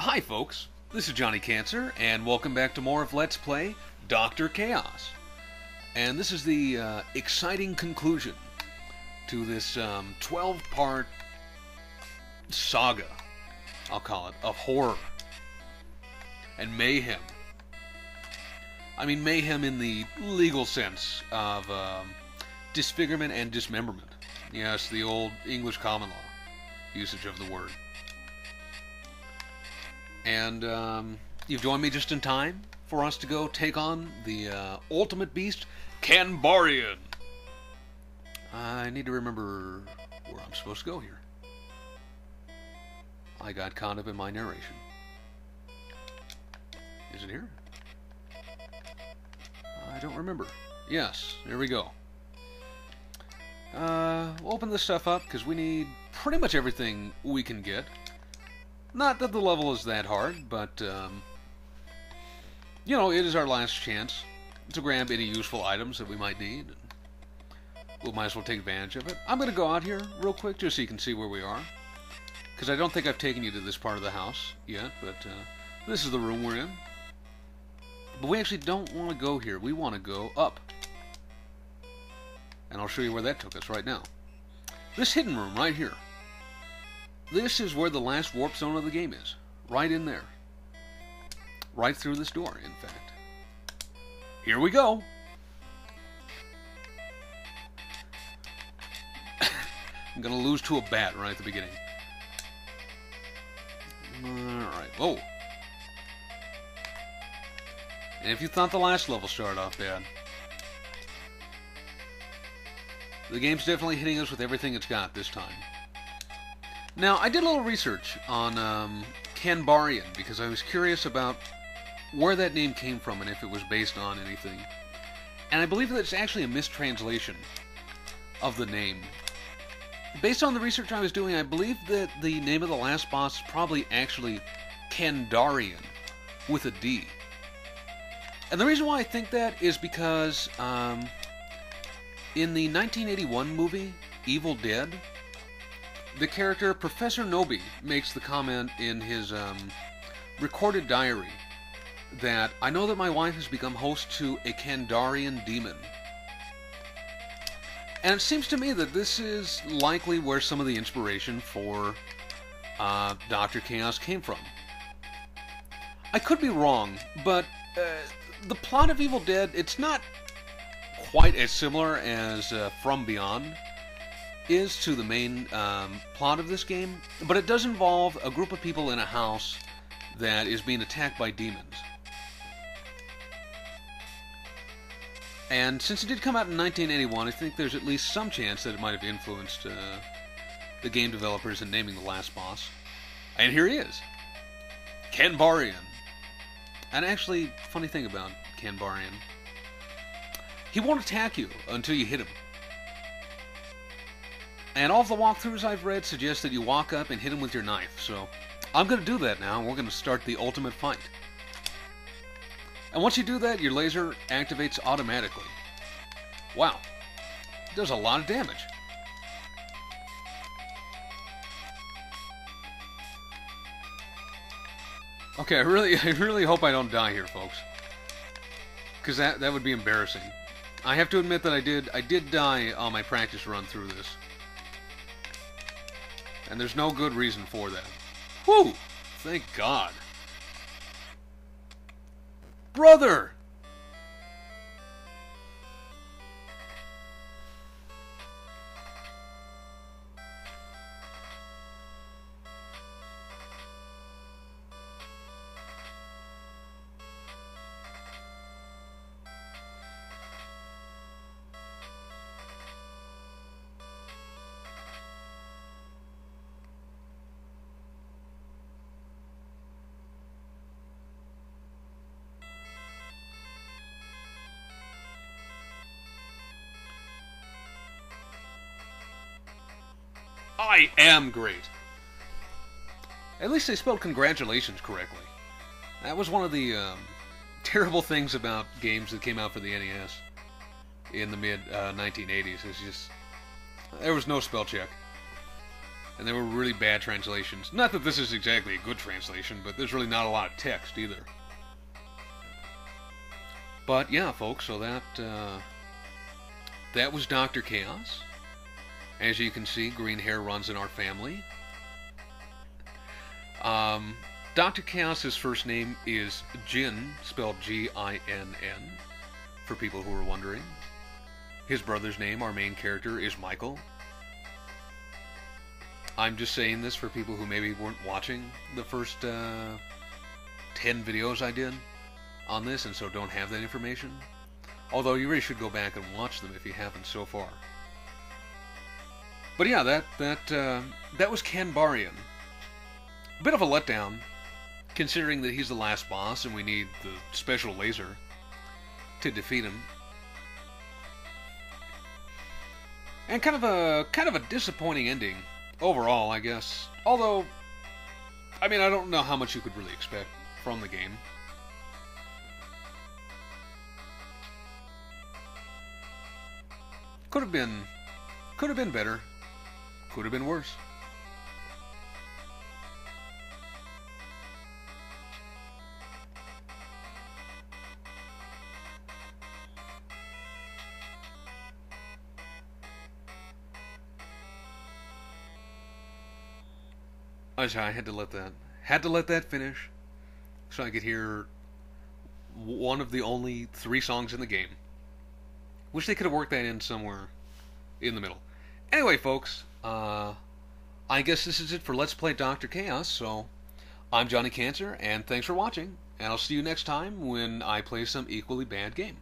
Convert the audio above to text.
Hi folks, this is Johnny Cancer, and welcome back to more of Let's Play Dr. Chaos. And this is the exciting conclusion to this 12-part saga, I'll call it, of horror and mayhem. I mean mayhem in the legal sense of disfigurement and dismemberment. Yes, the old English common law usage of the word. And you've joined me just in time for us to go take on the ultimate beast, Kanbarian. I need to remember where I'm supposed to go here. I got caught up in my narration. Is it here? I don't remember. Yes, there we go. We'll open this stuff up because we need pretty much everything we can get. Not that the level is that hard, but, you know, it is our last chance to grab any useful items that we might need. We might as well take advantage of it. I'm going to go out here real quick just so you can see where we are. Because I don't think I've taken you to this part of the house yet, but this is the room we're in. But we actually don't want to go here. We want to go up. And I'll show you where that took us right now. This hidden room right here. This is where the last warp zone of the game is. Right in there. Right through this door, in fact. Here we go. I'm going to lose to a bat right at the beginning. Alright, whoa. And if you thought the last level started off bad, the game's definitely hitting us with everything it's got this time. Now, I did a little research on Kanbarian because I was curious about where that name came from and if it was based on anything. And I believe that it's actually a mistranslation of the name. Based on the research I was doing, I believe that the name of the last boss is probably actually Kandarian with a D. And the reason why I think that is because in the 1981 movie, Evil Dead, the character Professor Nobi makes the comment in his recorded diary that, I know that my wife has become host to a Kandarian demon. And it seems to me that this is likely where some of the inspiration for Dr. Chaos came from. I could be wrong, but the plot of Evil Dead, it's not quite as similar as From Beyond is to the main plot of this game, but it does involve a group of people in a house that is being attacked by demons. And since it did come out in 1981, I think there's at least some chance that it might have influenced the game developers in naming the last boss. And here he is, Kanbarian. And actually, funny thing about Kanbarian, he won't attack you until you hit him. And all of the walkthroughs I've read suggest that you walk up and hit him with your knife, so I'm going to do that now, and we're going to start the ultimate fight. And once you do that, your laser activates automatically. Wow, it does a lot of damage. Okay, I really hope I don't die here, folks, because that would be embarrassing. I have to admit that I did die on my practice run through this. And there's no good reason for that. Whew! Thank God. Brother! I am great. At least they spelled congratulations correctly. That was one of the terrible things about games that came out for the NES in the mid 1980s. It's just there was no spell check. and they were really bad translations. Not that this is exactly a good translation, but there's really not a lot of text either. But yeah, folks, so that was Dr. Chaos. As you can see, green hair runs in our family. Dr. Chaos's first name is Jinn, spelled G-I-N-N, for people who are wondering. His brother's name, our main character, is Michael. I'm just saying this for people who maybe weren't watching the first 10 videos I did on this, and so don't have that information. Although you really should go back and watch them if you haven't so far. But yeah, that was Kanbarian. A bit of a letdown, considering that he's the last boss and we need the special laser to defeat him. And kind of a disappointing ending overall, I guess. Although, I mean, I don't know how much you could really expect from the game. Could have been better. Could have been worse. I had to let that finish so I could hear one of the only 3 songs in the game. Wish they could have worked that in somewhere in the middle. Anyway, folks, I guess this is it for Let's Play Dr. Chaos. So I'm Johnny Cancer, and thanks for watching, and I'll see you next time when I play some equally bad game.